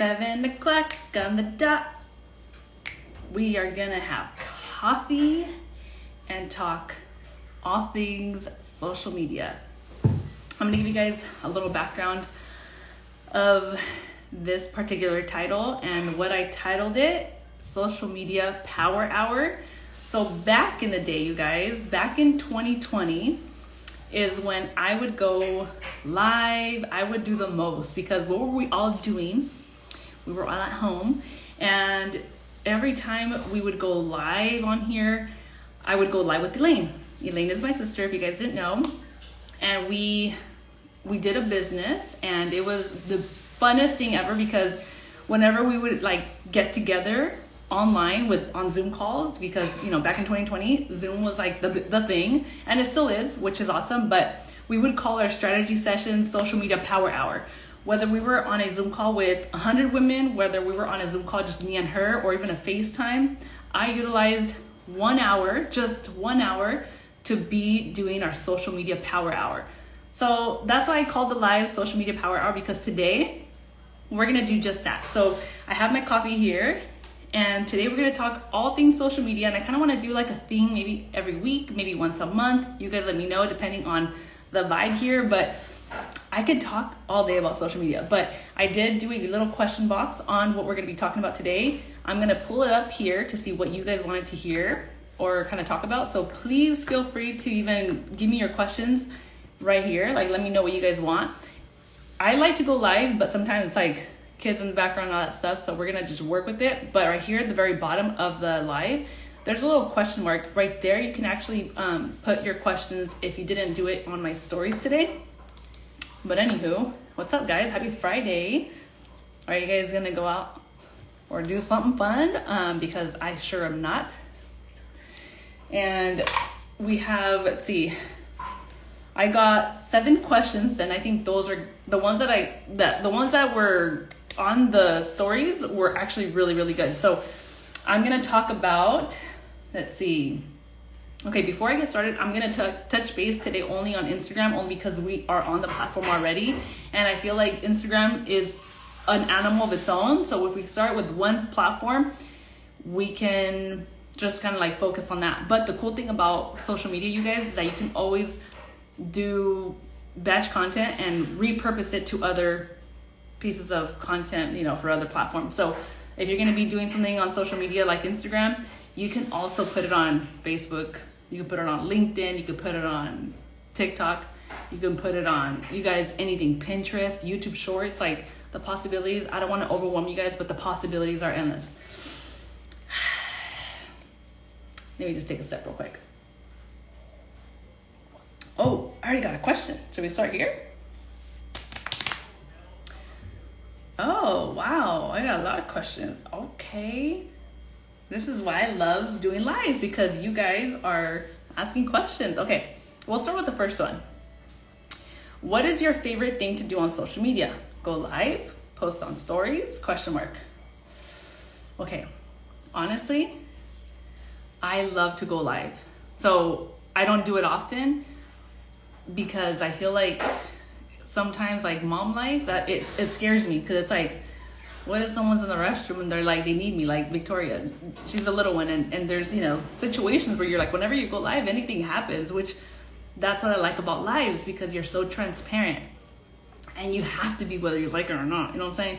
7 o'clock on the dot. We are gonna have coffee and talk all things social media. I'm gonna give you guys a little background of this particular title and what I titled it, Social Media Power Hour. So back in the day, you guys, back in 2020 is when I would go live. I would do the most because what were we all doing? We were all at home, and every time we would go live on here, I would go live with Elaine. Elaine is my sister, if you guys didn't know. And we did a business, and it was the funnest thing ever because whenever we would like get together online on Zoom calls, because back in 2020 Zoom was like the thing, and it still is, which is awesome. But we would call our strategy session Social Media Power Hour. Whether we were on a Zoom call with 100 women, whether we were on a Zoom call just me and her, or even a FaceTime, I utilized 1 hour, just 1 hour, to be doing our Social Media Power Hour. So that's why I called the live Social Media Power Hour, because today we're gonna do just that. So I have my coffee here, and today we're gonna talk all things social media, and I kind of want to do like a thing, maybe every week, maybe once a month. You guys let me know depending on the vibe here, but I could talk all day about social media. But I did do a little question box on what we're gonna be talking about today. I'm gonna pull it up here to see what you guys wanted to hear or kind of talk about. So please feel free to even give me your questions right here. Like, let me know what you guys want. I like to go live, but sometimes it's like kids in the background and all that stuff, so we're gonna just work with it. But right here at the very bottom of the live, there's a little question mark right there. You can actually put your questions if you didn't do it on my stories today. But anywho, what's up, guys? Happy Friday. Are you guys gonna go out or do something fun? Because I sure am not. And we have, let's see, I got 7 questions, and I think those are the ones that the ones that were on the stories were actually really, really good. So I'm gonna talk about, let's see. Okay, before I get started, I'm gonna touch base today only on Instagram, only because we are on the platform already, and I feel like Instagram is an animal of its own. So if we start with one platform, we can just kind of like focus on that. But the cool thing about social media, you guys, is that you can always do batch content and repurpose it to other pieces of content, for other platforms. So if you're going to be doing something on social media like Instagram, you can also put it on Facebook. You can put it on LinkedIn. You can put it on TikTok. You can put it on, you guys, anything, Pinterest, YouTube Shorts. Like, the possibilities, I don't want to overwhelm you guys, but the possibilities are endless. Let me just take a step real quick. Oh, I already got a question. Should we start here? Oh, wow. I got a lot of questions. Okay. This is why I love doing lives, because you guys are asking questions. Okay, we'll start with the first one. What is your favorite thing to do on social media? Go live, post on stories, question mark. Okay, honestly, I love to go live. So I don't do it often because I feel like sometimes, like mom life, that it scares me, because it's like, what if someone's in the restroom and they're like, they need me, like Victoria, she's a little one, and there's situations where you're like, whenever you go live, anything happens, which that's what I like about lives, because you're so transparent and you have to be, whether you like it or not, you know what I'm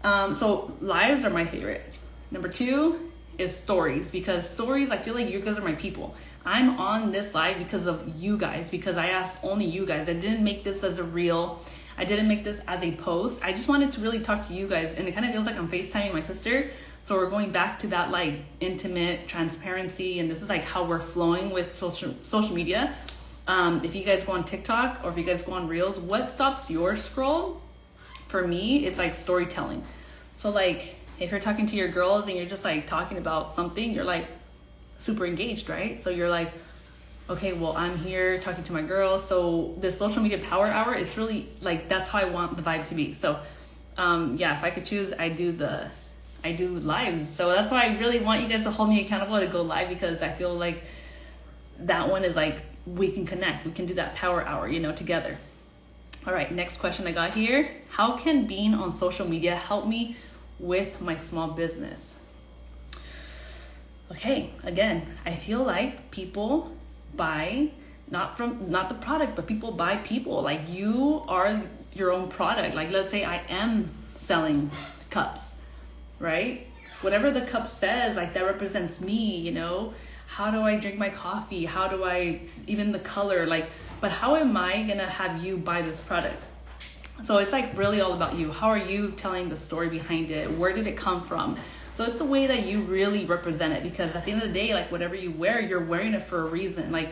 saying? So lives are my favorite. Number 2 is stories, because stories, I feel like you guys are my people. I'm on this live because of you guys, because I asked only you guys. I didn't make this as a reel. I didn't make this as a post. I just wanted to really talk to you guys, and it kind of feels like I'm FaceTiming my sister. So we're going back to that like intimate transparency, and this is like how we're flowing with social media. If you guys go on TikTok or if you guys go on Reels, what stops your scroll? For me, it's like storytelling. So like if you're talking to your girls and you're just like talking about something, you're like super engaged, right? So you're like, okay, well, I'm here talking to my girls. So the Social Media Power Hour, it's really like, that's how I want the vibe to be. So if I could choose, I do lives. So that's why I really want you guys to hold me accountable to go live, because I feel like that one is like, we can connect. We can do that power hour, together. All right, next question I got here. How can being on social media help me with my small business? Okay, again, I feel like people buy not the product, but people buy people. Like, you are your own product. Like, let's say I am selling cups, right? Whatever the cup says, like, that represents me, you know. How do I drink my coffee? How do I, even the color, like, but how am I gonna have you buy this product? So it's like really all about you. How are you telling the story behind it? Where did it come from? So it's a way that you really represent it, because at the end of the day, like, whatever you wear, you're wearing it for a reason. Like,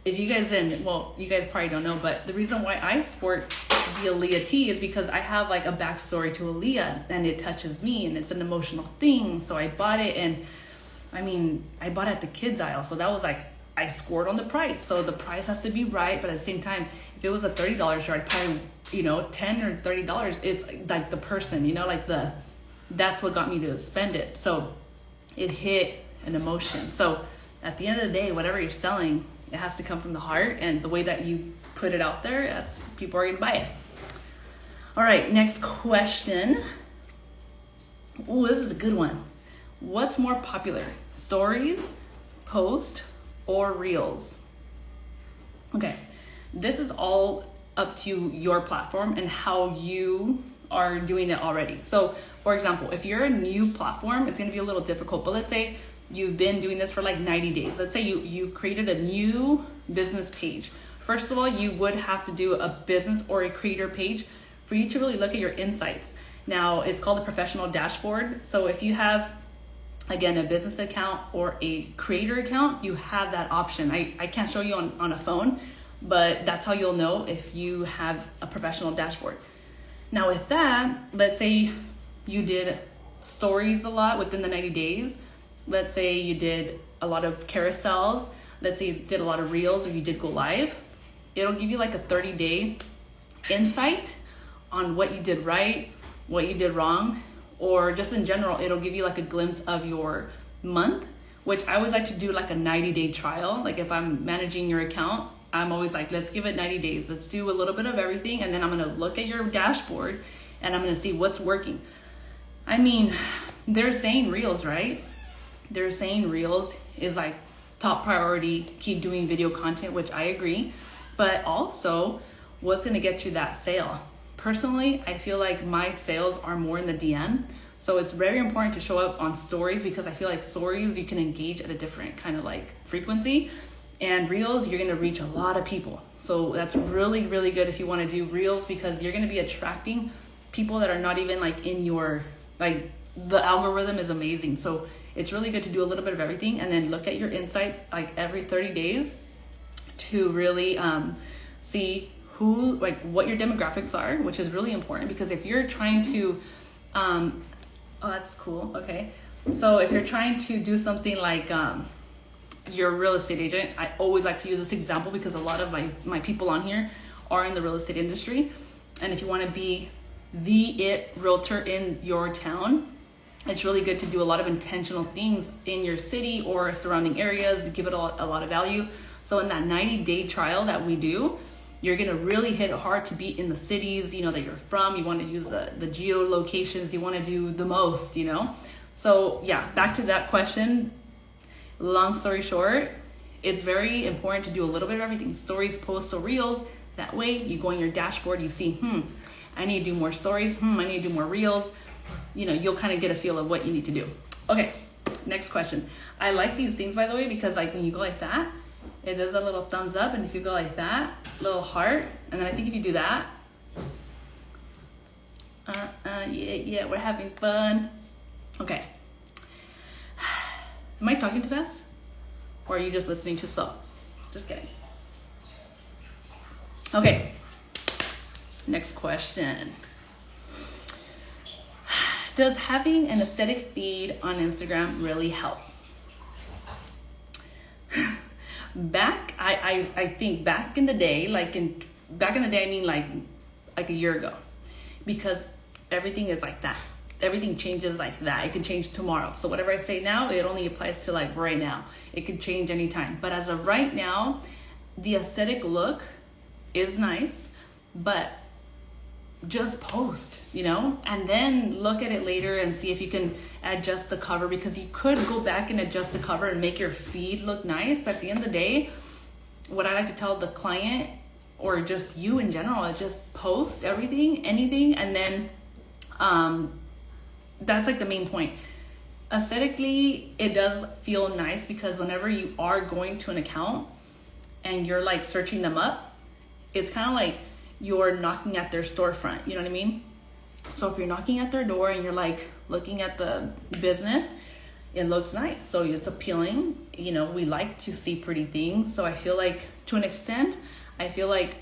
if you guys didn't, well, you guys probably don't know, but the reason why I sport the Aaliyah tee is because I have like a backstory to Aaliyah, and it touches me, and it's an emotional thing. So I bought it, and I mean, I bought it at the kids aisle. So that was like, I scored on the price. So the price has to be right, but at the same time, if it was a $30 shirt, I'd probably, you know, $10 or $30. It's like the person, you know, like that's what got me to spend it. So it hit an emotion. So at the end of the day, whatever you're selling, it has to come from the heart, and the way that you put it out there, that's, people are gonna buy it. All right, next question. Ooh, this is a good one. What's more popular, stories, post, or reels? Okay, this is all up to your platform and how you are doing it already. So for example, if you're a new platform, it's gonna be a little difficult, but let's say you've been doing this for like 90 days. Let's say you created a new business page. First of all, you would have to do a business or a creator page for you to really look at your insights. Now, it's called a professional dashboard. So if you have, again, a business account or a creator account, you have that option. I can't show you on a phone, but that's how you'll know if you have a professional dashboard. Now with that, let's say you did stories a lot within the 90 days. Let's say you did a lot of carousels. Let's say you did a lot of reels, or you did go live. It'll give you like a 30-day insight on what you did right, what you did wrong, or just in general, it'll give you like a glimpse of your month, which I always like to do like a 90-day trial. Like if I'm managing your account, I'm always like, let's give it 90 days. Let's do a little bit of everything. And then I'm going to look at your dashboard and I'm going to see what's working. I mean, they're saying reels, right? They're saying reels is like top priority. Keep doing video content, which I agree. But also, what's going to get you that sale? Personally, I feel like my sales are more in the DM. So it's very important to show up on stories, because I feel like stories, you can engage at a different kind of like frequency. And reels, you're going to reach a lot of people. So that's really, really good if you want to do reels, because you're going to be attracting people that are not even like in your, like, the algorithm is amazing. So it's really good to do a little bit of everything, and then look at your insights like every 30 days to really see who, like, what your demographics are, which is really important, because if you're trying to, oh, that's cool. Okay. So if you're trying to do something like, you're a real estate agent, I always like to use this example because a lot of my people on here are in the real estate industry. And if you want to be the realtor in your town, it's really good to do a lot of intentional things in your city or surrounding areas, give it a lot of value. So in that 90-day trial that we do, you're going to really hit it hard to be in the cities, you know, that you're from. You want to use the geolocations. You want to do the most, you know. So yeah, back to that question. Long story short, it's very important to do a little bit of everything. Stories, posts, or reels. That way you go on your dashboard, you see, I need to do more stories. I need to do more reels. You know, you'll kind of get a feel of what you need to do. Okay, next question. I like these things, by the way, because like when you go like that, it does a little thumbs up. And if you go like that, little heart. And then I think if you do that, yeah, we're having fun. Okay. Am I talking too fast? Or are you just listening too slow? Just kidding. Okay. Next question. Does having an aesthetic feed on Instagram really help? I think back in the day, I mean like a year ago, because everything is like that. Everything changes like that. It can change tomorrow. So whatever I say now, it only applies to like right now. It could change anytime. But as of right now, the aesthetic look is nice, but just post, and then look at it later and see if you can adjust the cover, because you could go back and adjust the cover and make your feed look nice. But at the end of the day, what I like to tell the client, or just you in general, is just post anything, and then that's like the main point. Aesthetically, it does feel nice, because whenever you are going to an account and you're like searching them up, it's kind of like you're knocking at their storefront, you know what I mean? So if you're knocking at their door and you're like looking at the business, it looks nice, so it's appealing. We like to see pretty things, so I feel like, to an extent, I feel like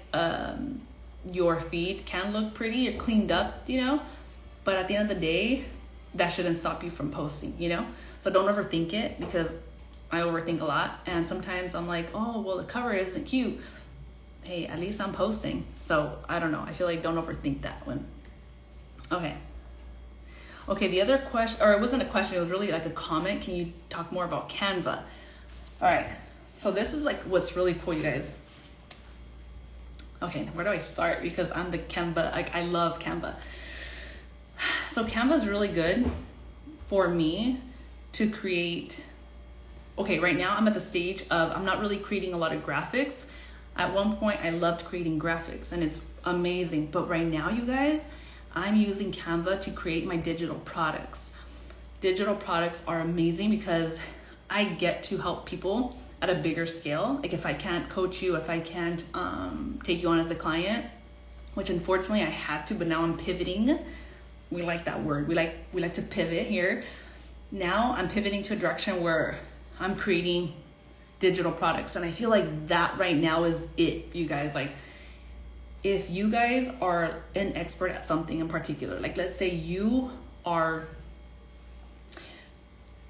your feed can look pretty or cleaned up, but at the end of the day, that shouldn't stop you from posting, So don't overthink it, because I overthink a lot, and sometimes I'm like, oh, well, the cover isn't cute. Hey, at least I'm posting. So I don't know, I feel like don't overthink that one. Okay, the other question, or it wasn't a question, it was really like a comment. Can you talk more about Canva? All right, so this is like what's really cool, you guys. Okay, where do I start? Because I'm the Canva, I love Canva. So Canva is really good for me to create. Okay, right now I'm at the stage of, I'm not really creating a lot of graphics. At one point, I loved creating graphics, and it's amazing. But right now, you guys, I'm using Canva to create my digital products. Digital products are amazing because I get to help people at a bigger scale. Like, if I can't coach you, if I can't take you on as a client, which unfortunately I had to, but now I'm pivoting. We like that word. We like to pivot here. Now I'm pivoting to a direction where I'm creating digital products, and I feel like that right now is it, you guys. Like, if you guys are an expert at something in particular, like let's say you are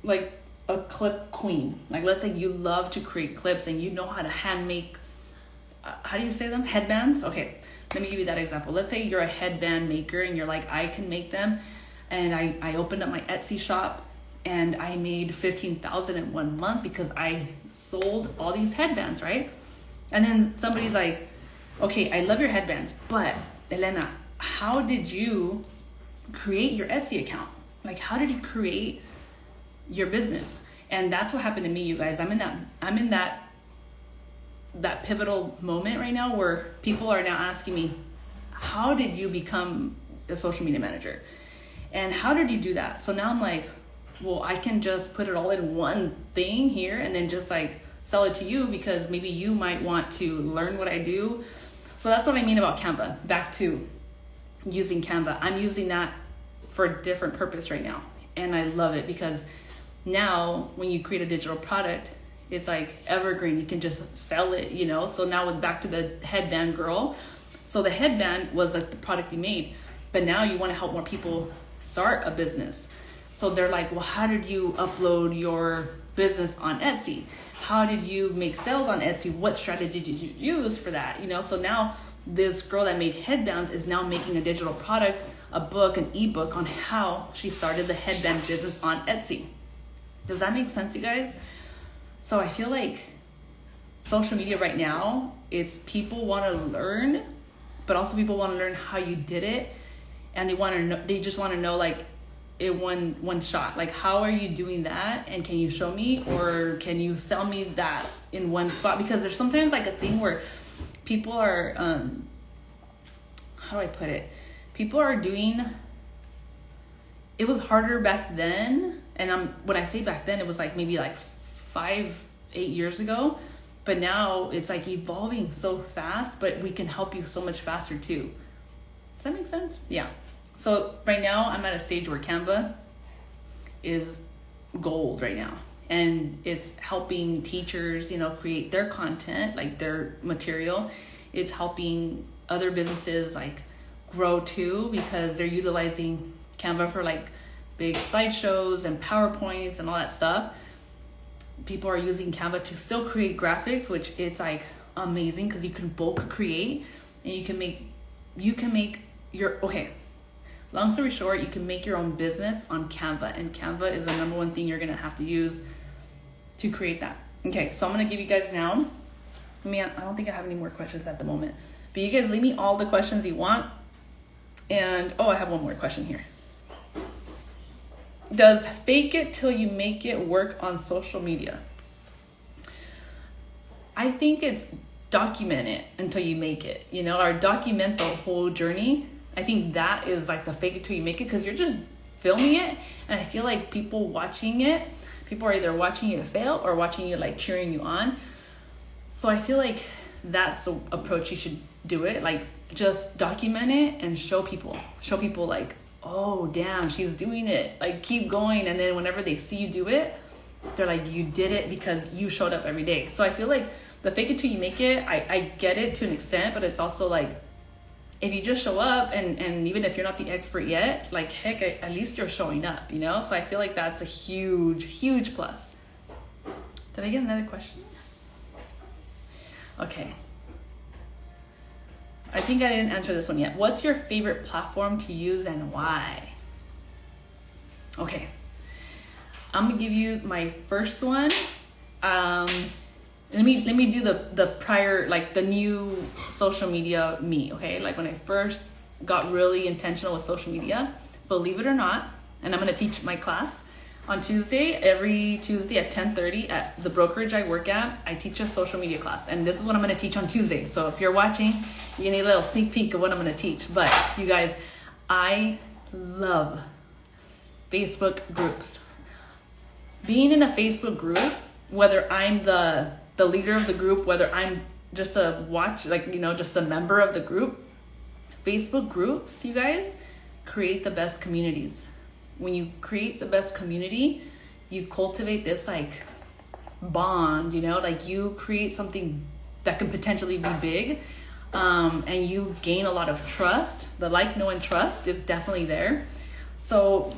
like a clip queen, like let's say you love to create clips and you know how to hand make how do you say them, headbands? Okay, let me give you that example. Let's say you're a headband maker and you're like, I can make them, and I opened up my Etsy shop and I made $15,000 in 1 month because I sold all these headbands, right? And then somebody's like, okay, I love your headbands, but Elena, how did you create your Etsy account? Like, how did you create your business? And that's what happened to me, you guys. I'm in that pivotal moment right now where people are now asking me, how did you become a social media manager? And how did you do that? So now I'm like, well, I can just put it all in one thing here and then just like sell it to you, because maybe you might want to learn what I do. So that's what I mean about Canva. Back to using Canva. I'm using that for a different purpose right now. And I love it, because now when you create a digital product, it's like evergreen. You can just sell it, So now back to the headband girl. So the headband was like the product you made, but now you want to help more people start a business. So they're like, well, how did you upload your business on Etsy? How did you make sales on Etsy? What strategy did you use for that? So now this girl that made headbands is now making a digital product, a book, an ebook on how she started the headband business on Etsy. Does that make sense, you guys? So I feel like social media right now, it's people want to learn, but also people want to learn how you did it. And they just want to know like it one shot. Like, how are you doing that? And can you show me, or can you sell me that in one spot? Because there's sometimes like a thing where people are, how do I put it? People are doing, it was harder back then. And when I say back then, it was like maybe like 5-8 years ago, but now it's like evolving so fast, but we can help you so much faster too. Does that make sense? Yeah. So right now I'm at a stage where Canva is gold right now, and it's helping teachers, create their content, like their material. It's helping other businesses like grow too, because they're utilizing Canva for like big slideshows and PowerPoints and all that stuff. People are using Canva to still create graphics, which it's like amazing, because you can bulk create and you can make your, okay, long story short, you can make your own business on Canva, and Canva is the number one thing you're gonna have to use to create that. Okay, so I'm gonna give you guys now, I don't think I have any more questions at the moment, But you guys leave me all the questions you want. And, I have one more question here. Does fake it till you make it work on social media? I think it's document it until you make it, or document the whole journey. I think that is like the fake it till you make it, because you're just filming it. And I feel like people watching it, people are either watching you fail or watching you like cheering you on. So I feel like that's the approach you should do it. Like, just document it and show people like, oh damn, she's doing it, like keep going. And then whenever they see you do it, they're like, you did it because you showed up every day. So I feel like the fake it till you make it, I get it to an extent, but it's also like, if you just show up and even if you're not the expert yet, like heck, at least you're showing up, So I feel like that's a huge plus. Did I get another question? Okay. I think I didn't answer this one yet. What's your favorite platform to use and why? Okay. I'm gonna give you my first one. Let me do the prior, like the new social media me, okay? Like when I first got really intentional with social media, believe it or not, and I'm gonna teach my class on Tuesday, every Tuesday at 10:30 at the brokerage I work at. I teach a social media class, and this is what I'm gonna teach on Tuesday. So if you're watching, you need a little sneak peek of what I'm gonna teach. But you guys, I love Facebook groups. Being in a Facebook group, whether I'm the leader of the group, whether I'm just just a member of the group, Facebook groups, you guys, create the best communities. When you create the best community, you cultivate this like bond, like you create something that can potentially be big, and you gain a lot of trust. The like, know, and trust is definitely there. So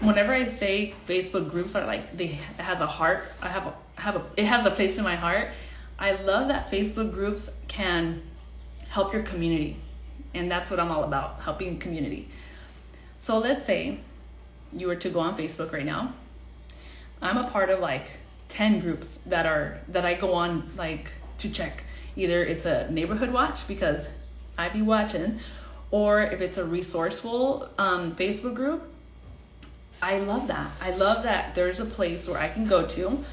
whenever I say Facebook groups are like, it has a heart, it has a place in my heart. I love that Facebook groups can help your community, and that's what I'm all about, helping community. So let's say you were to go on Facebook right now. I'm a part of like 10 groups that I go on like to check. Either it's a neighborhood watch because I be watching, or if it's a resourceful Facebook group. I love that. I love that there's a place where I can go to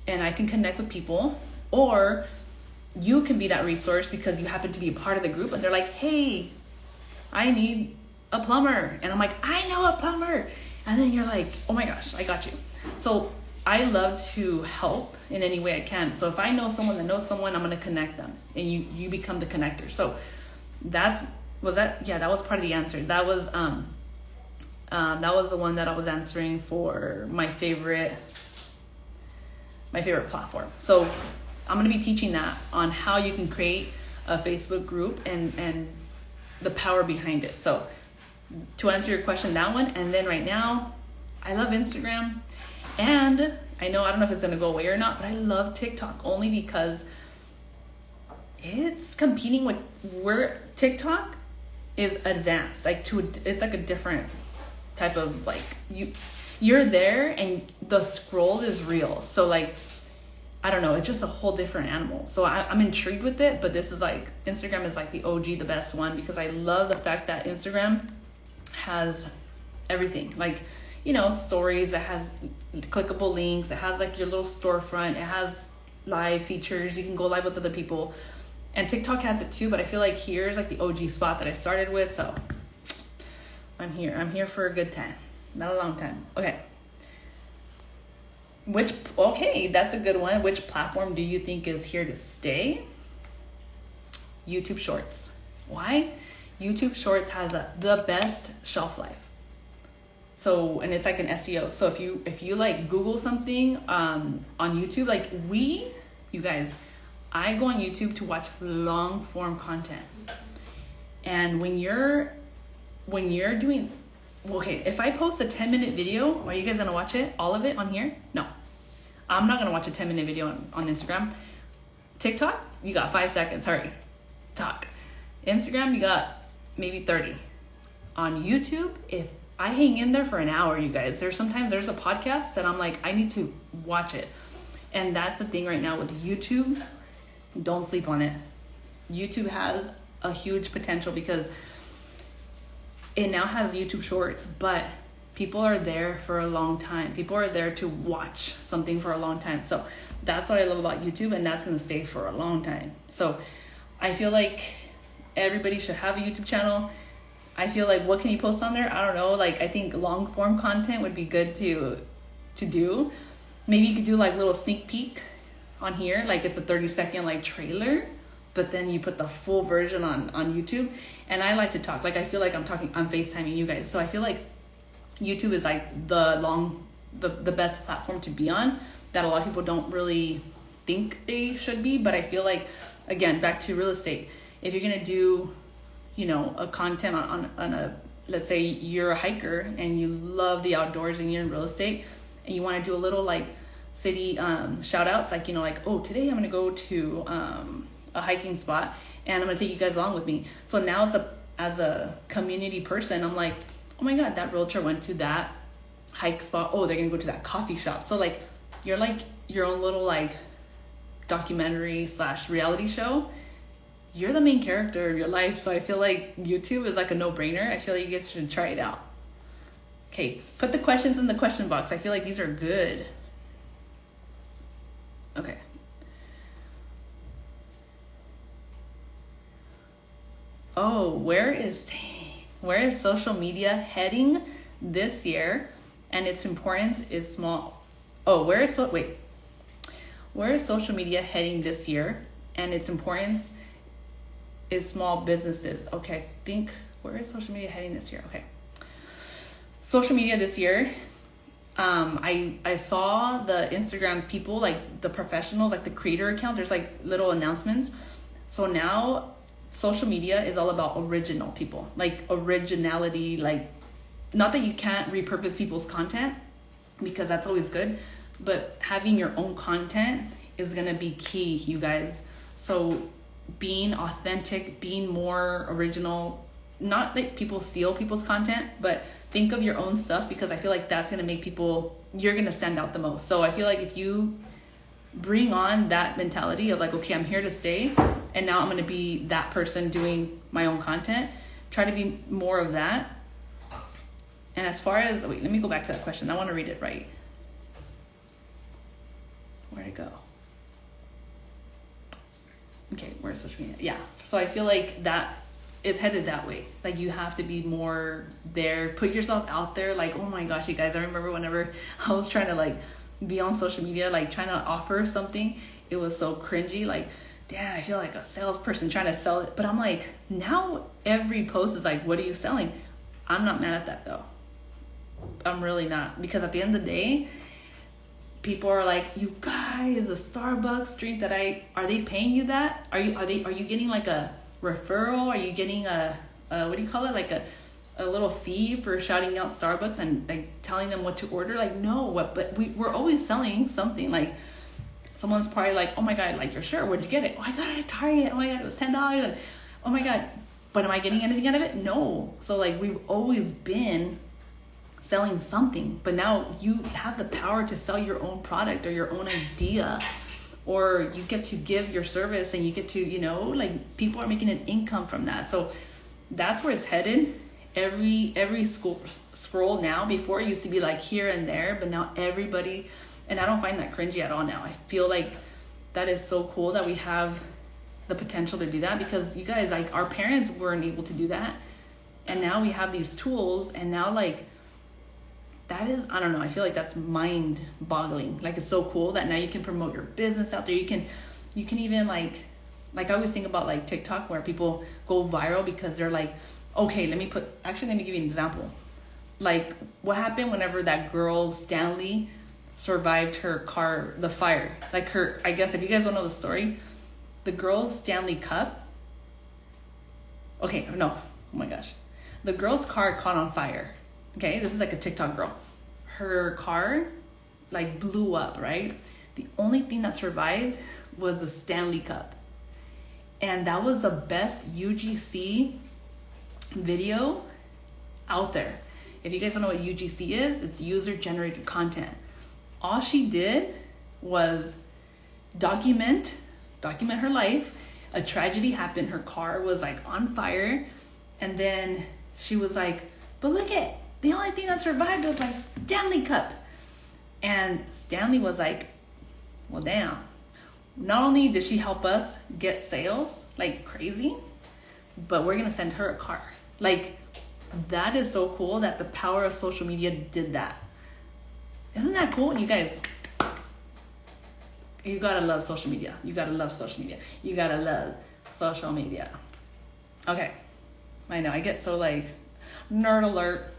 and I can connect with people, or you can be that resource because you happen to be a part of the group and they're like, hey, I need a plumber. And I'm like, I know a plumber. And then you're like, oh my gosh, I got you. So I love to help in any way I can. So if I know someone that knows someone, I'm going to connect them, and you become the connector. So that was part of the answer. That was the one that I was answering for my favorite platform. So I'm going to be teaching that on how you can create a Facebook group and the power behind it. So to answer your question, that one. And then right now, I love Instagram. And I don't know if it's going to go away or not, but I love TikTok only because it's competing with where TikTok is advanced. It's like a different type of like, you're there and the scroll is real. So like, I don't know, it's just a whole different animal. So I'm intrigued with it, but this is like, Instagram is like the OG, the best one, because I love the fact that Instagram has everything. Like, stories, it has clickable links, it has like your little storefront, it has live features, you can go live with other people. And TikTok has it too, but I feel like here's like the OG spot that I started with, so I'm here for a good time, not a long time. Okay, that's a good one. Which platform do you think is here to stay? YouTube Shorts. Why? YouTube Shorts has the best shelf life. So, and it's like an SEO. So if you like Google something on YouTube, like you guys, I go on YouTube to watch long form content. And when you're doing, if I post a 10-minute video, are you guys gonna watch it, all of it on here? No, I'm not gonna watch a 10-minute video on Instagram. TikTok, you got 5 seconds, hurry, talk. Instagram, you got maybe 30. On YouTube, if I hang in there for an hour, you guys, there's a podcast that I'm like, I need to watch it. And that's the thing right now with YouTube. Don't sleep on it. YouTube has a huge potential because it now has YouTube Shorts, but people are there for a long time. People are there to watch something for a long time. So that's what I love about YouTube, and that's going to stay for a long time. So I feel like everybody should have a YouTube channel. I feel like, what can you post on there? I don't know. Like, I think long form content would be good to do. Maybe you could do like little sneak peek on here. Like it's a 30-second like trailer, but then you put the full version on YouTube. And I like to talk. Like, I feel like I'm FaceTiming you guys. So I feel like YouTube is like the best platform to be on that a lot of people don't really think they should be. But I feel like, again, back to real estate, if you're going to do, a content on a, let's say you're a hiker and you love the outdoors and you're in real estate and you want to do a little like city shout outs, like, like, oh, today I'm going to go to a hiking spot and I'm going to take you guys along with me. So now as a community person, I'm like, oh my God, that realtor went to that hike spot. Oh, they're going to go to that coffee shop. So like, you're like your own little like documentary / reality show. You're the main character of your life. So I feel like YouTube is like a no-brainer. I feel like you guys should try it out. Okay, put the questions in the question box. I feel like these are good. Okay. Oh, where is social media heading this year, and its importance is small. Oh, where is social media heading this year, and its importance is small businesses? Okay, where is social media heading this year? Okay, social media this year. I saw the Instagram people, like the professionals, like the creator account. There's like little announcements. So now social media is all about original people, like originality. Like, not that you can't repurpose people's content, because that's always good, but having your own content is gonna be key, you guys. So being authentic, being more original, not that people steal people's content, but think of your own stuff, because I feel like that's gonna make you're gonna stand out the most. So I feel like if you bring on that mentality of like, okay, I'm here to stay, and now I'm gonna be that person doing my own content, try to be more of that. And as far as, wait, let me go back to that question. I want to read it right. Where'd it go? Okay, where's social media? Yeah. So I feel like that it's headed that way. Like, you have to be more there, put yourself out there. Like, oh my gosh, you guys, I remember whenever I was trying to like be on social media, like trying to offer something, it was so cringy. Like, damn, I feel like a salesperson trying to sell it. But I'm like, now every post is like, what are you selling? I'm not mad at that though. I'm really not, because at the end of the day, people are like, you guys, a Starbucks drink that are they paying you that? Are you getting like a referral? Are you getting a what do you call it? Like a little fee for shouting out Starbucks and like telling them what to order? Like, no, but we're always selling something. Like, someone's probably like, oh my God, like your shirt, where'd you get it? Oh, I got it at Target. Oh my God, it was $10. And oh my God, but am I getting anything out of it? No. So like, we've always been selling something, but now you have the power to sell your own product or your own idea, or you get to give your service, and you get to, like, people are making an income from that. So that's where it's headed. Every scroll now, before it used to be like here and there, but now everybody, and I don't find that cringy at all now. I feel like that is so cool that we have the potential to do that, because you guys, like, our parents weren't able to do that, and now we have these tools, and now like, that is, I don't know, I feel like that's mind boggling. Like, it's so cool that now you can promote your business out there. You can even like I always think about like TikTok, where people go viral because they're like, okay, let me give you an example. Like, what happened whenever that girl Stanley survived her car, the fire, like I guess if you guys don't know the story, the girl's Stanley Cup. Okay, no, oh my gosh. The girl's car caught on fire. Okay, this is like a TikTok girl. Her car like blew up, right? The only thing that survived was a Stanley Cup. And that was the best UGC video out there. If you guys don't know what UGC is, it's user generated content. All she did was document her life, a tragedy happened. Her car was like on fire. And then she was like, but look at, the only thing that survived was my Stanley Cup. And Stanley was like, well, damn. Not only did she help us get sales like crazy, but we're going to send her a car. Like, that is so cool that the power of social media did that. Isn't that cool? You guys, you gotta love social media. You gotta love social media. You gotta love social media. Okay. I know, I get so like, nerd alert.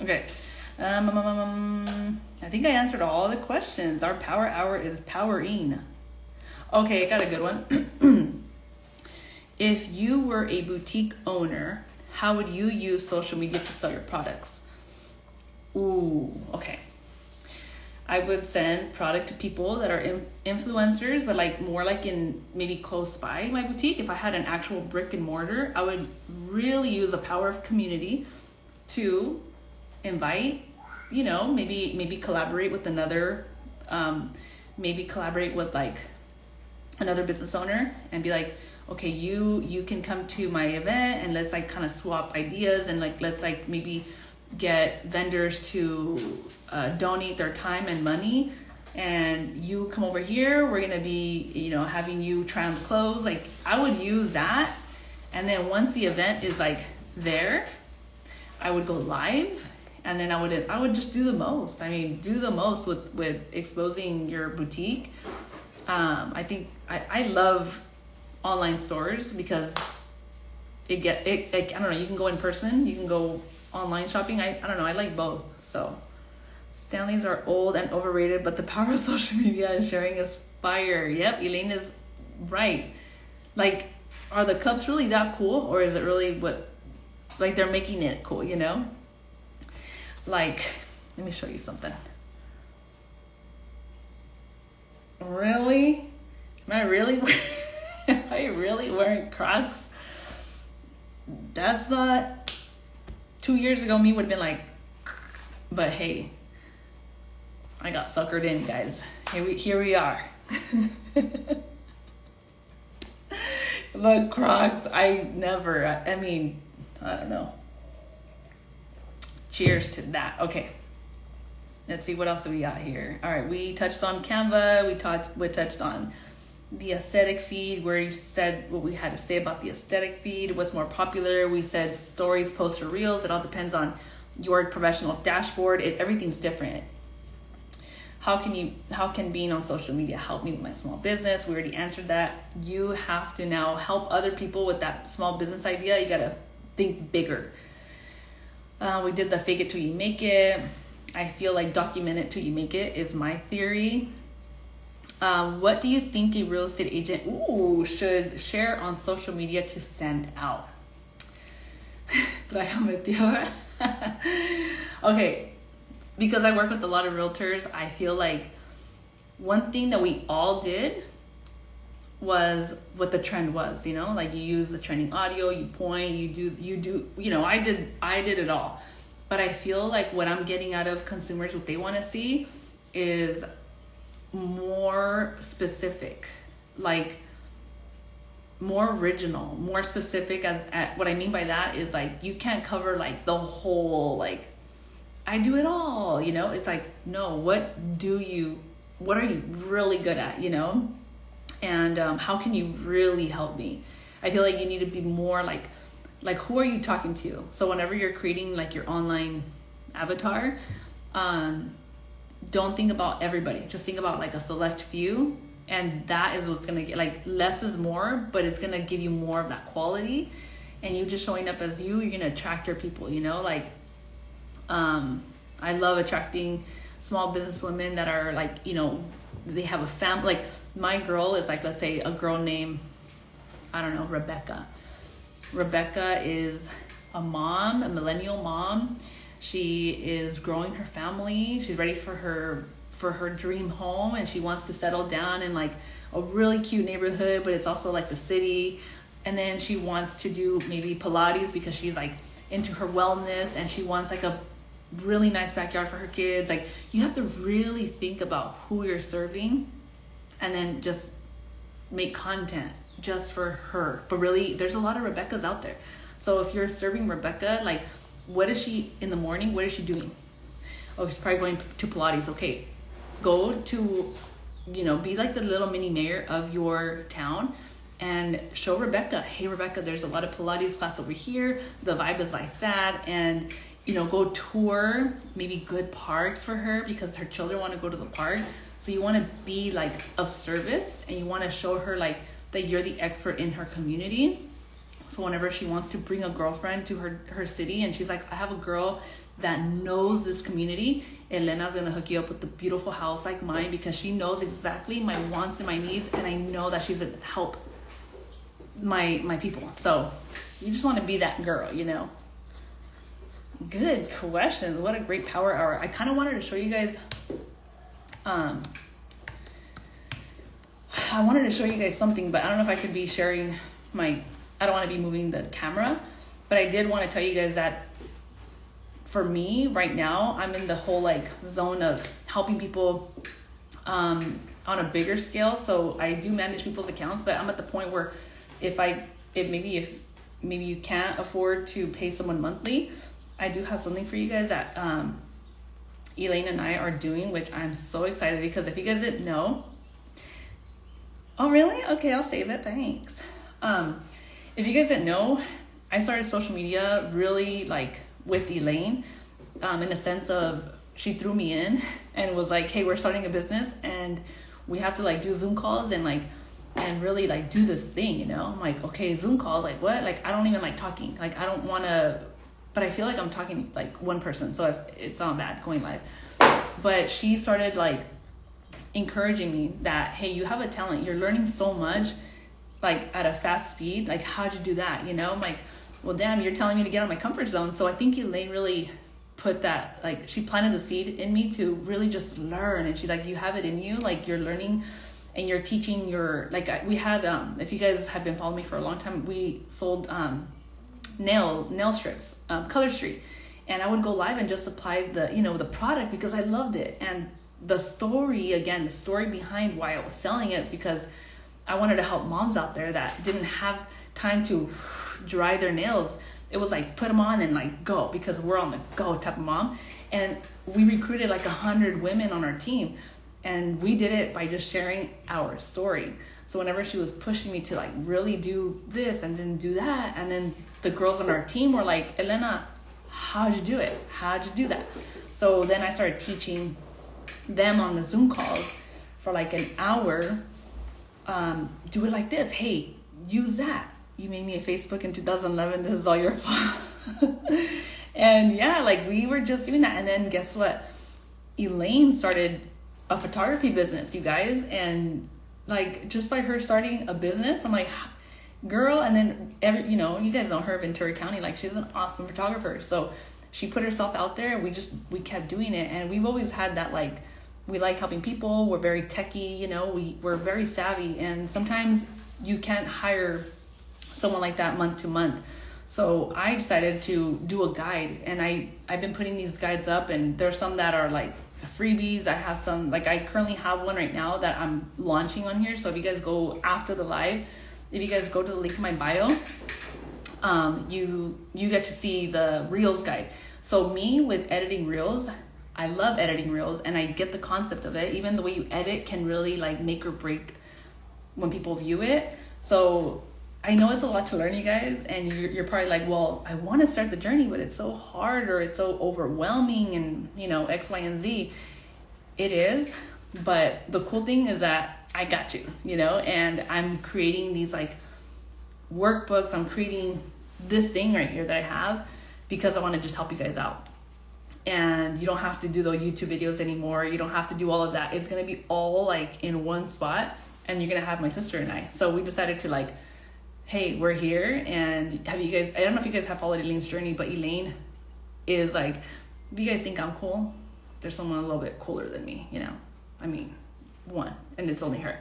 Okay. I think I answered all the questions. Our power hour is powering. Okay, I got a good one. If you were a boutique owner, how would you use social media to sell your products? Ooh, okay. I would send product to people that are influencers, but like more like in maybe close by my boutique. If I had an actual brick and mortar, I would really use the power of community to invite, you know, maybe collaborate with another, maybe collaborate with like another business owner and be like, okay, you can come to my event and let's like kind of swap ideas and like let's like maybe get vendors to donate their time and money, and you come over here, we're gonna be, you know, having you try on the clothes. Like, I would use that, and then once the event is like there, I would go live, and then I would just do the most. I mean, do the most with exposing your boutique. I think I love online stores because I don't know, you can go in person, you can go online shopping. I don't know, I like both. So Stanleys are old and overrated, but the power of social media and sharing is fire. Yep, Elaine is right. Like, are the cups really that cool, or is it really what, like, they're making it cool, you know? Like, let me show you something. Really? Am I really wearing Crocs? That's not, 2 years ago me would have been like, but hey, I got suckered in, guys. Here we are. The Crocs, I mean, I don't know. Cheers to that. Okay. Let's see, what else do we got here? All right, we touched on Canva. We touched on the aesthetic feed, where you said what we had to say about the aesthetic feed, what's more popular. We said stories, posts, or reels. It all depends on your professional dashboard. Everything's different. How can being on social media help me with my small business? We already answered that. You have to now help other people with that small business idea. You got to think bigger. We did the fake it till you make it. I feel like document it till you make it is my theory. What do you think a real estate agent should share on social media to stand out? Okay, because I work with a lot of realtors, I feel like one thing that we all did was what the trend was, you know, like you use the trending audio, you point, you do, you know, I did it all. But I feel like what I'm getting out of consumers, what they want to see is more specific, like more original, more specific. What I mean by that is like, you can't cover like the whole, like, I do it all, you know? It's like, no, what are you really good at, you know? And how can you really help me? I feel like you need to be more like who are you talking to? So whenever you're creating like your online avatar, don't think about everybody. Just think about like a select few, and that is what's gonna get, like, less is more, but it's gonna give you more of that quality. And you just showing up as you're gonna attract your people, you know? Like, I love attracting small business women that are like, you know, they have a family. Like, my girl is like, let's say a girl named, I don't know, Rebecca. Rebecca is a mom, a millennial mom. She is growing her family. She's ready for her dream home, and she wants to settle down in like a really cute neighborhood, but it's also like the city. And then she wants to do maybe Pilates because she's like into her wellness, and she wants like a really nice backyard for her kids. Like, you have to really think about who you're serving, and then just make content. just for her. But really, there's a lot of Rebeccas out there. So if you're serving Rebecca, like, what is she in the morning? What is she doing? Oh, she's probably going to Pilates. Okay, go to, be like the little mini mayor of your town and show Rebecca, hey, Rebecca, there's a lot of Pilates class over here. The vibe is like that. And, go tour maybe good parks for her because her children want to go to the park. So you want to be like of service, and you want to show her like that you're the expert in her community. So whenever she wants to bring a girlfriend to her city and she's like, I have a girl that knows this community, Elena's gonna hook you up with the beautiful house like mine because she knows exactly my wants and my needs, and I know that she's gonna help my people. So you just want to be that girl, Good questions. What a great power hour. I kind of wanted to show you guys I wanted to show you guys something, but I don't know if I could be sharing I don't want to be moving the camera, but I did want to tell you guys that for me right now, I'm in the whole like zone of helping people on a bigger scale. So I do manage people's accounts, but I'm at the point where if maybe you can't afford to pay someone monthly, I do have something for you guys that Elaine and I are doing, which I'm so excited because if you guys didn't know. Oh, really? Okay, I'll save it. Thanks. If you guys didn't know, I started social media really like with Elaine, in the sense of she threw me in and was like, hey, we're starting a business and we have to like do Zoom calls and really like do this thing, I'm like, okay, Zoom calls, like what? Like, I don't even like talking. Like, I don't want to, but I feel like I'm talking like one person. So it's not bad going live. But she started like encouraging me that, hey, you have a talent. You're learning so much, like at a fast speed. Like, how'd you do that? I'm like, well, damn, you're telling me to get out of my comfort zone. So I think Elaine really put that, like, she planted the seed in me to really just learn. And she's like, you have it in you. Like, you're learning and you're teaching we had, if you guys have been following me for a long time, we sold nail strips, Color Street. And I would go live and just apply the product because I loved it. And the story behind why I was selling it is because I wanted to help moms out there that didn't have time to dry their nails. It was like, put them on and like go, because we're on the go type of mom. And we recruited like 100 women on our team, and we did it by just sharing our story. So whenever she was pushing me to like really do this and then do that, and then the girls on our team were like, Elena, how'd you do it? How'd you do that? So then I started teaching them on the Zoom calls for like an hour. Do it like this. Hey, use that. You made me a Facebook in 2011. This is all your fault. And yeah, like we were just doing that. And then guess what? Elaine started a photography business, you guys. And like just by her starting a business, I'm like, girl. And then you guys know her, Ventura County, like she's an awesome photographer. So she put herself out there, and we kept doing it. And we've always had that, like, we like helping people. We're very techie, we're very savvy. And sometimes you can't hire someone like that month to month. So I decided to do a guide, and I've been putting these guides up, and there's some that are like freebies. I have some, like I currently have one right now that I'm launching on here. So if you guys go after the live, if you guys go to the link in my bio, you get to see the Reels guide. So me with editing Reels, I love editing Reels, and I get the concept of it. Even the way you edit can really like make or break when people view it. So I know it's a lot to learn, you guys, and you're probably like, well, I want to start the journey, but it's so hard, or it's so overwhelming, and X, Y, and Z. It is, but the cool thing is that I got you, and I'm creating these like workbooks. I'm creating this thing right here that I have because I want to just help you guys out. And you don't have to do the YouTube videos anymore. You don't have to do all of that. It's going to be all like in one spot, and you're going to have my sister and I. So we decided to like, hey, we're here. And have you guys, I don't know if you guys have followed Elaine's journey, but Elaine is like, if you guys think I'm cool, there's someone a little bit cooler than me, I mean, one, and it's only her.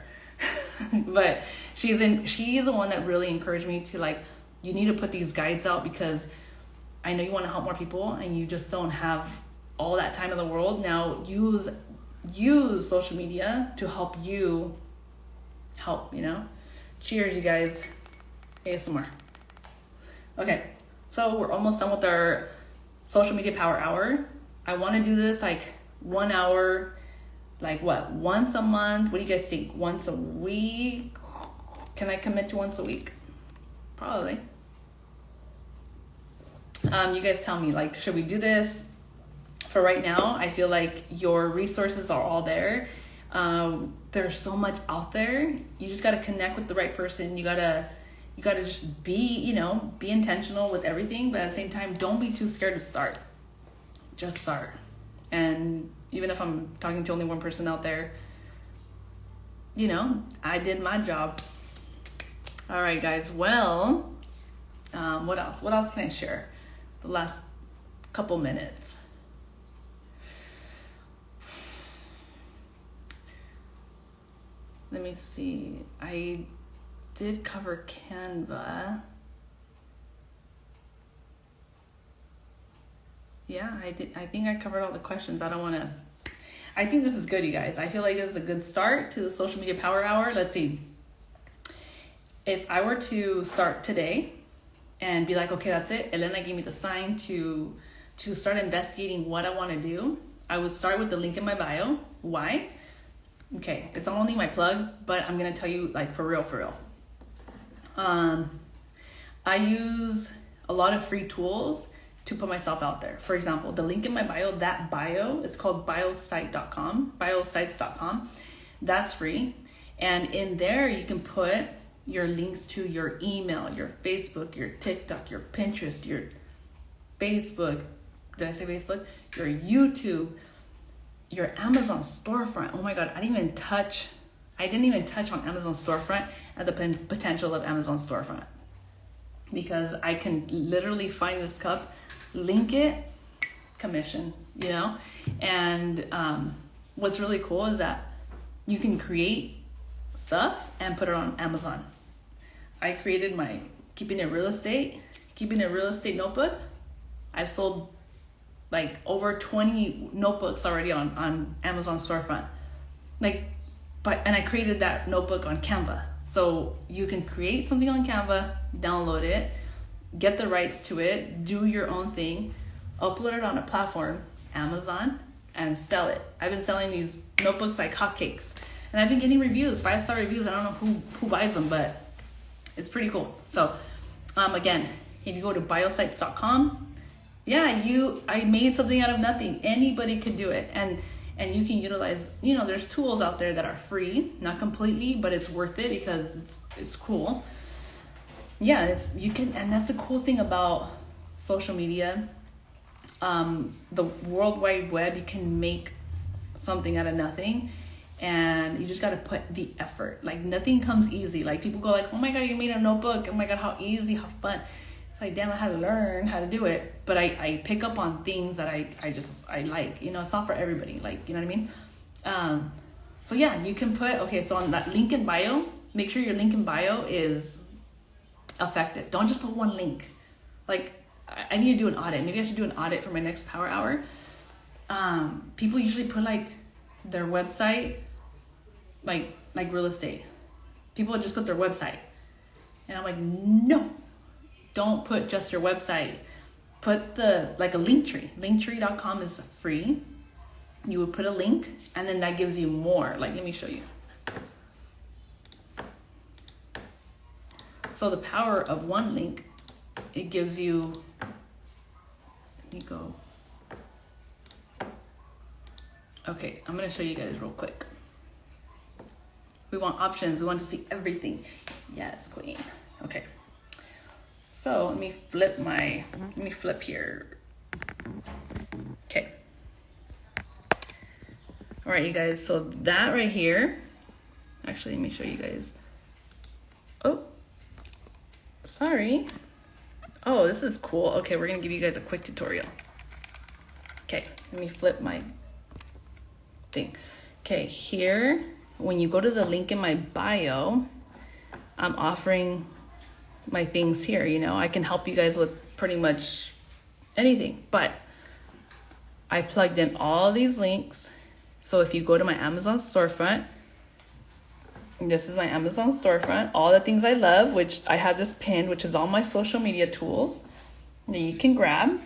But she's the one that really encouraged me to like, you need to put these guides out because I know you want to help more people and you just don't have all that time in the world. Now use social media to help you help, Cheers, you guys. ASMR. Okay, so we're almost done with our social media power hour. I want to do this like 1 hour, like what, once a month? What do you guys think? Once a week? Can I commit to once a week? Probably. You guys tell me, like, should we do this? For right now, I feel like your resources are all there. There's so much out there. You just got to connect with the right person. You gotta just be intentional with everything, but at the same time, don't be too scared to start. Just start. And even if I'm talking to only one person out there, I did my job. All right, guys. Well, what else? What else can I share? The last couple minutes. Let me see. I did cover Canva. Yeah, I did. I think I covered all the questions. I think this is good, you guys. I feel like this is a good start to the social media power hour. Let's see. If I were to start today and be like, okay, that's it. Elena gave me the sign to start investigating what I want to do. I would start with the link in my bio. Why? Okay, it's not only my plug, but I'm going to tell you, like, for real. I use a lot of free tools to put myself out there. For example, the link in my bio, that bio, it's called biosites.com. That's free. And in there, you can put your links to your email, your Facebook, your TikTok, your Pinterest, your Facebook. Did I say Facebook? Your YouTube, your Amazon storefront. Oh my God, I didn't even touch on Amazon storefront and the potential of Amazon storefront, because I can literally find this cup, link it, commission, and what's really cool is that you can create stuff and put it on Amazon. I created my keeping it real estate notebook. I've sold like over 20 notebooks already on Amazon storefront. And I created that notebook on Canva. So you can create something on Canva, download it, get the rights to it, do your own thing, upload it on a platform, Amazon, and sell it. I've been selling these notebooks like hotcakes. And I've been getting reviews, 5-star reviews. I don't know who buys them, but it's pretty cool. So again, if you go to biosites.com, I made something out of nothing. Anybody could do it. And you can utilize, there's tools out there that are free, not completely, but it's worth it because it's cool. Yeah, and that's the cool thing about social media. The World Wide Web, you can make something out of nothing, and you just got to put the effort. Like, nothing comes easy. Like, people go like, oh my God, you made a notebook. Oh my God, how easy, how fun. It's like, damn, I had to learn how to do it. But I pick up on things that I like. It's not for everybody. Like, you know what I mean? So yeah, you can put, okay, so on that link in bio, make sure your link in bio is effective. Don't just put one link. Like, I need to do an audit. Maybe I should do an audit for my next power hour. People usually put like their website, like real estate. People would just put their website. And I'm like, no, don't put just your website. Put a link tree. Linktree.com is free. You would put a link, and then that gives you more. Like, let me show you. So the power of one link, it gives you, let me go. Okay, I'm gonna show you guys real quick. We want options. We want to see everything. Yes, queen. Okay. So let me flip here. Okay. All right, you guys. So that right here, actually, let me show you guys. Oh, sorry. Oh, this is cool. Okay, we're gonna give you guys a quick tutorial. Okay, let me flip my thing. Okay, here, when you go to the link in my bio, I'm offering my things here. I can help you guys with pretty much anything, but I plugged in all these links. So if you go to my Amazon storefront, This is my Amazon storefront. All the things I love, which I have this pinned, which is all my social media tools that you can grab.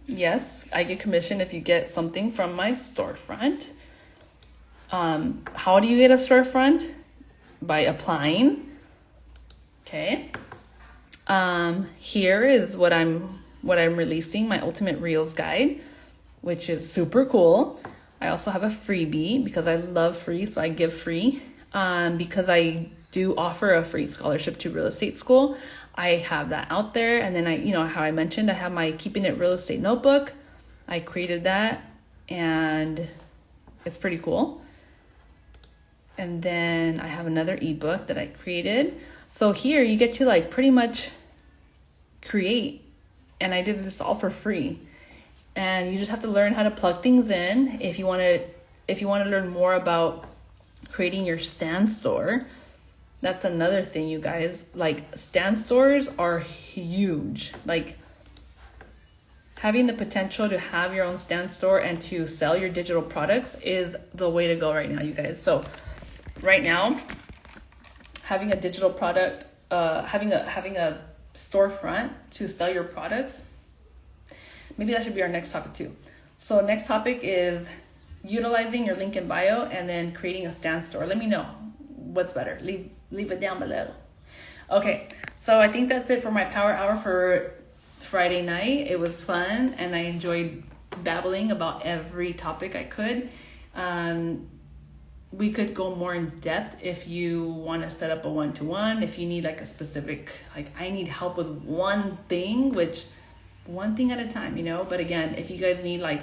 Yes, I get commission if you get something from my storefront. How do you get a storefront? By applying. Okay. Here is what I'm releasing, my Ultimate Reels Guide, which is super cool. I also have a freebie because I love free, so I give free. Because I do offer a free scholarship to real estate school, I have that out there. And then how I mentioned, I have my Keeping It Real Estate notebook. I created that and it's pretty cool. And then I have another ebook that I created. So here you get to like pretty much create, and I did this all for free. And you just have to learn how to plug things in. If you want to learn more about creating your stand store, that's another thing, you guys. Like, stand stores are huge. Like, having the potential to have your own stand store and to sell your digital products is the way to go right now, you guys. So right now, having a digital product, having a storefront to sell your products, maybe that should be our next topic too. So next topic is utilizing your link in bio and then creating a stand store. Let me know what's better. Leave it down below. Okay, so I think that's it for my power hour for Friday night. It was fun and I enjoyed babbling about every topic I could. We could go more in depth if you want to set up a one-to-one, if you need like a specific, like I need help with one thing at a time, but again, if you guys need like,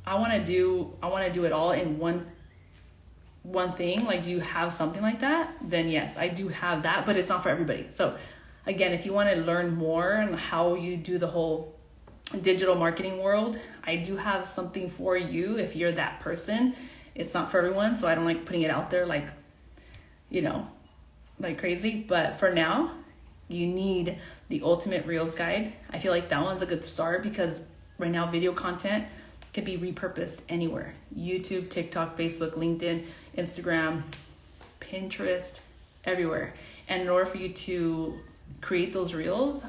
I want to do it all in one thing, like do you have something like that? Then yes, I do have that, but it's not for everybody. So again, if you want to learn more on how you do the whole digital marketing world, I do have something for you if you're that person. It's not for everyone, so I don't like putting it out there like crazy. But for now, you need the Ultimate Reels Guide. I feel like that one's a good start because right now video content can be repurposed anywhere. YouTube, TikTok, Facebook, LinkedIn, Instagram, Pinterest, everywhere. And in order for you to create those reels,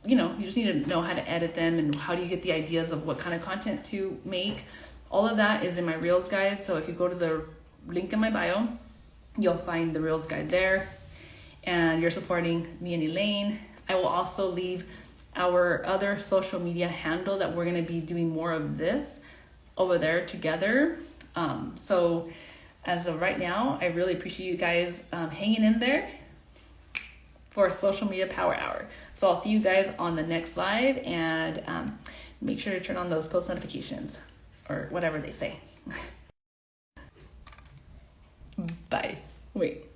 you just need to know how to edit them and how do you get the ideas of what kind of content to make. All of that is in my Reels Guide. So if you go to the link in my bio, you'll find the Reels Guide there. And you're supporting me and Elaine. I will also leave our other social media handle that we're going to be doing more of this over there together. So as of right now, I really appreciate you guys hanging in there for Social Media Power Hour. So I'll see you guys on the next live, and make sure to turn on those post notifications or whatever they say. Bye. Wait.